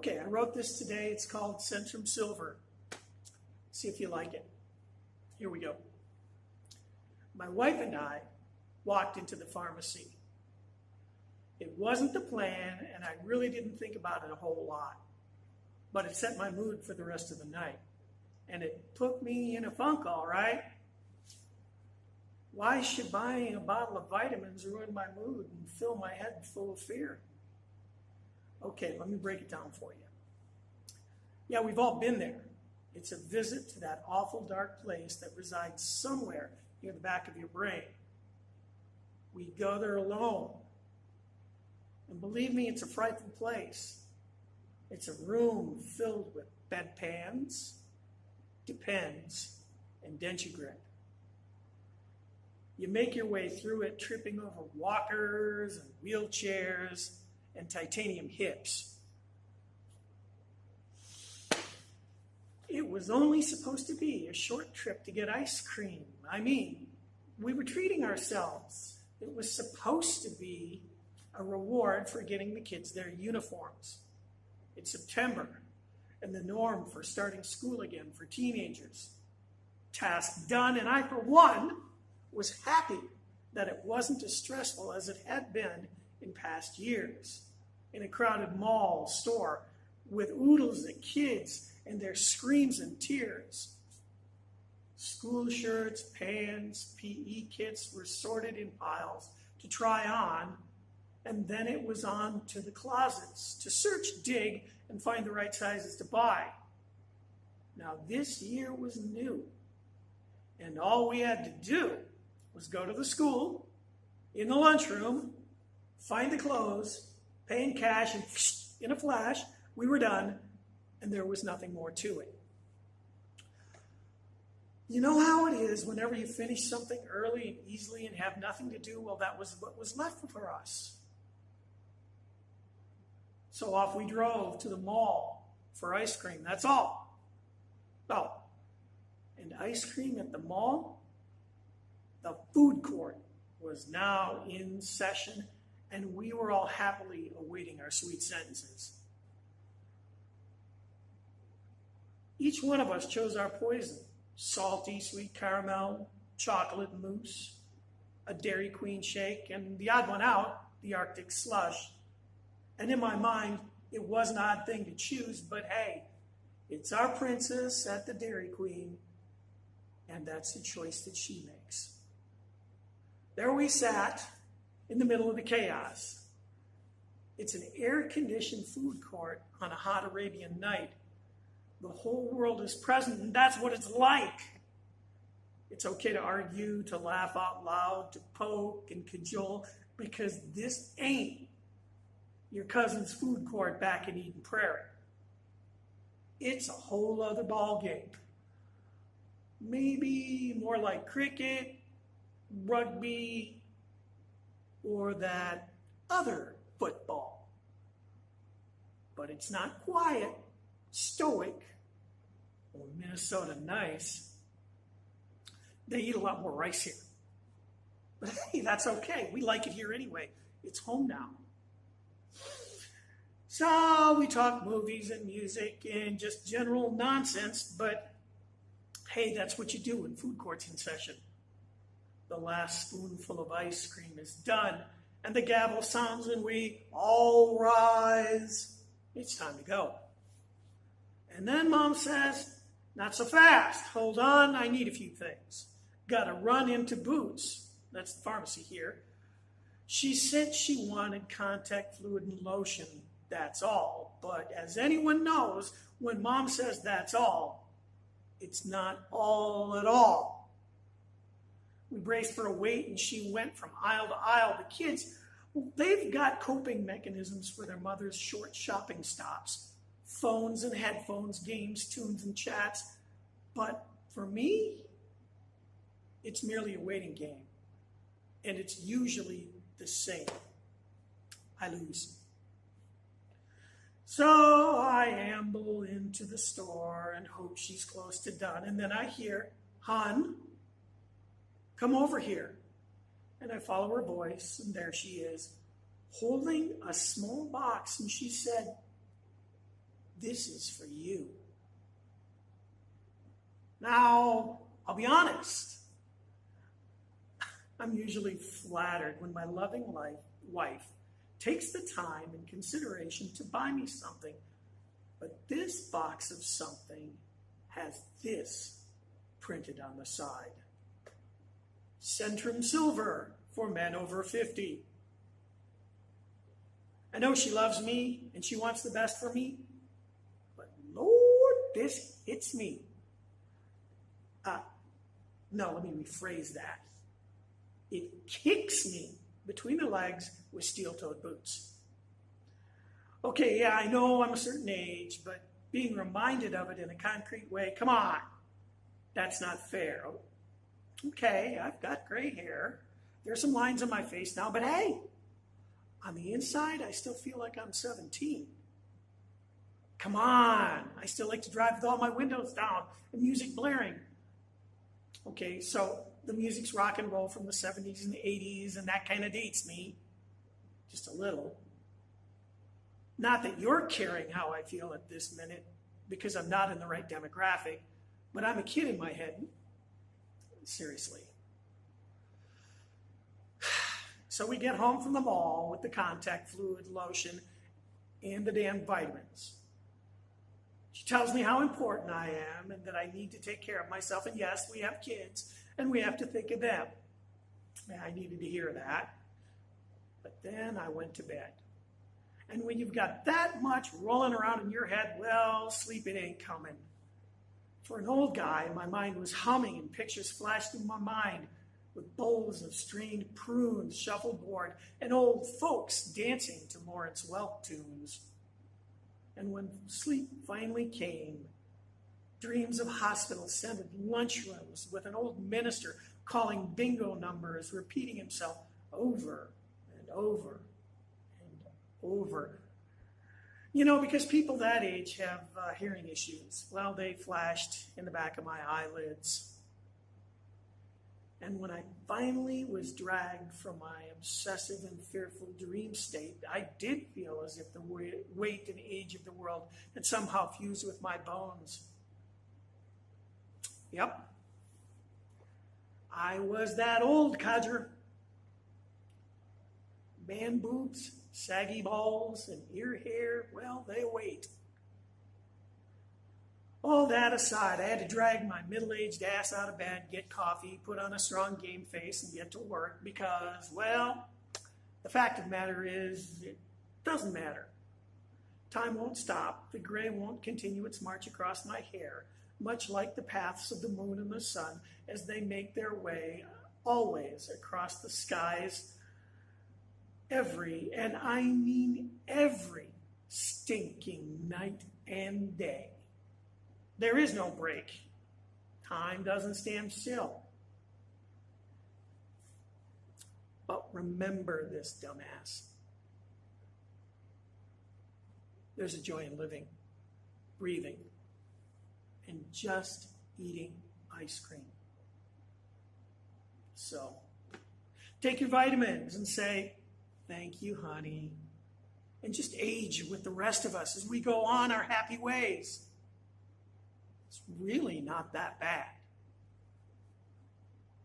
Okay, I wrote this today. It's called Centrum Silver. See if you like it. Here we go. My wife and I walked into the pharmacy. It wasn't the plan, and I really didn't think about it a whole lot. But it set my mood for the rest of the night. And it put me in a funk, all right. Why should buying a bottle of vitamins ruin my mood and fill my head full of fear? Okay, let me break it down for you. Yeah, we've all been there. It's a visit to that awful dark place that resides somewhere near the back of your brain. We go there alone. And believe me, it's a frightful place. It's a room filled with bedpans, Depends, and Dentigrid. You make your way through it, tripping over walkers and wheelchairs and titanium hips. It was only supposed to be a short trip to get ice cream. I mean, we were treating ourselves. It was supposed to be a reward for getting the kids their uniforms. It's September, and the norm for starting school again for teenagers. Task done, and I, for one, was happy that it wasn't as stressful as it had been in past years. In a crowded mall store with oodles of kids and their screams and tears. School shirts, pants, PE kits were sorted in piles to try on, and then it was on to the closets to search, dig, and find the right sizes to buy. Now this year was new, and all we had to do was go to the school, in the lunchroom, find the clothes, pay in cash, and in a flash, we were done, and there was nothing more to it. You know how it is whenever you finish something early and easily and have nothing to do? Well, that was what was left for us. So off we drove to the mall for ice cream. That's all. Oh, and ice cream at the mall? The food court was now in session, and we were all happily awaiting our sweet sentences. Each one of us chose our poison: salty, sweet caramel, chocolate mousse, a Dairy Queen shake, and the odd one out, the Arctic slush. And in my mind, it was an odd thing to choose, but hey, it's our princess at the Dairy Queen, and that's the choice that she makes. There we sat in the middle of the chaos. It's an air-conditioned food court on a hot Arabian night. The whole world is present, and that's what it's like. It's okay to argue, to laugh out loud, to poke and cajole, because this ain't your cousin's food court back in Eden Prairie. It's a whole other ball game. Maybe more like cricket, rugby, or that other football. But it's not quiet, stoic, or Minnesota nice. They eat a lot more rice here. But hey, that's okay. We like it here anyway. It's home now. So we talk movies and music and just general nonsense, but hey, that's what you do when food court's in session. The last spoonful of ice cream is done, and the gavel sounds, and we all rise. It's time to go. And then Mom says, "Not so fast. Hold on, I need a few things. Gotta run into Boots." That's the pharmacy here. She said she wanted contact fluid and lotion. That's all. But as anyone knows, when Mom says that's all, it's not all at all. We braced for a wait, and she went from aisle to aisle. The kids, they've got coping mechanisms for their mother's short shopping stops. Phones and headphones, games, tunes, and chats. But for me, it's merely a waiting game. And it's usually the same. I lose. So I amble into the store and hope she's close to done. And then I hear, "Hon, come over here." And I follow her voice, and there she is, holding a small box. And she said, This is for you. Now, I'll be honest. I'm usually flattered when my loving wife takes the time and consideration to buy me something. But this box of something has this printed on the side. Centrum Silver for men over 50. I know she loves me and she wants the best for me, but Lord, this hits me. No, let me rephrase that. It kicks me between the legs with steel-toed boots. Okay, yeah, I know I'm a certain age, but being reminded of it in a concrete way, come on, that's not fair. Okay, I've got gray hair. There's some lines on my face now, but hey, on the inside, I still feel like I'm 17. Come on, I still like to drive with all my windows down and music blaring. Okay, so the music's rock and roll from the 70s and 80s, and that kind of dates me, just a little. Not that you're caring how I feel at this minute, because I'm not in the right demographic, but I'm a kid in my head. Seriously. So we get home from the mall with the contact fluid, lotion, and the damn vitamins. She tells me how important I am and that I need to take care of myself. And yes, we have kids and we have to think of them. I needed to hear that. But then I went to bed. And when you've got that much rolling around in your head, well, sleep it ain't coming. For an old guy, my mind was humming and pictures flashed through my mind with bowls of strained prunes, shuffleboard, and old folks dancing to Lawrence Welk tunes. And when sleep finally came, dreams of hospital-scented lunchrooms with an old minister calling bingo numbers, repeating himself over and over and over. You know, because people that age have hearing issues. Well, they flashed in the back of my eyelids. And when I finally was dragged from my obsessive and fearful dream state, I did feel as if the weight and age of the world had somehow fused with my bones. Yep. I was that old codger. Man boobs, saggy balls, and ear hair, well, they wait. All that aside, I had to drag my middle-aged ass out of bed, get coffee, put on a strong game face, and get to work because, well, the fact of the matter is, it doesn't matter. Time won't stop. The gray won't continue its march across my hair, much like the paths of the moon and the sun as they make their way always across the skies every, and I mean every, stinking night and day. There is no break. Time doesn't stand still. But remember this, dumbass. There's a joy in living, breathing, and just eating ice cream. So, take your vitamins and say, thank you, honey. And just age with the rest of us as we go on our happy ways. It's really not that bad.